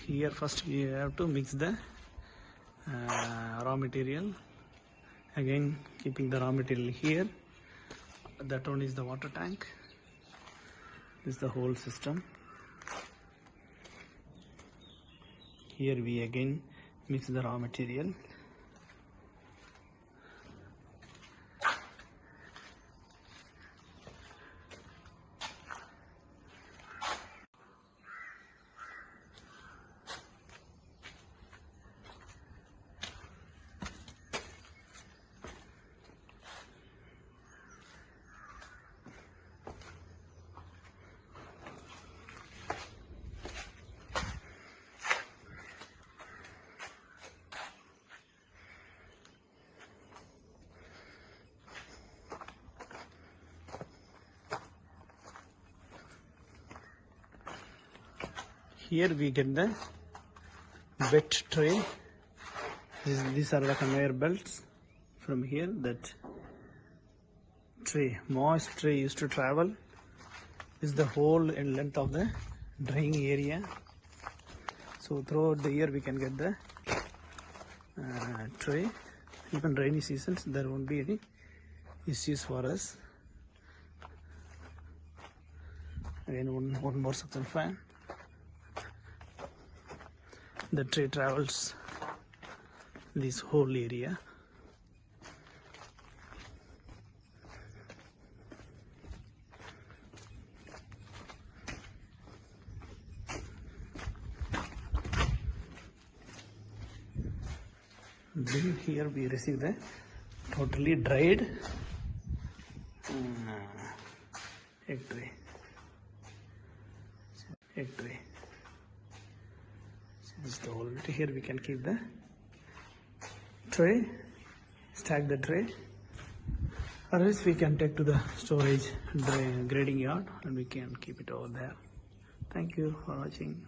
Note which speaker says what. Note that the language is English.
Speaker 1: Here first we have to mix the raw material. Again, keeping the raw material here. That one is the water tank. This is the whole system. Here we again mix the raw material. Here we get the wet tray. These are the conveyor belts. From here, that tray, moist tray used to travel. This is the whole in length of the drying area. So throughout the year we can get the tray. Even rainy seasons there won't be any issues for us. Again, one more suction fan. The tray travels this whole area. Then here we receive the totally dried egg tray. This is the whole bit. Here we can keep the tray, stack the tray, or else we can take to the storage grading yard and we can keep it over there. Thank you for watching.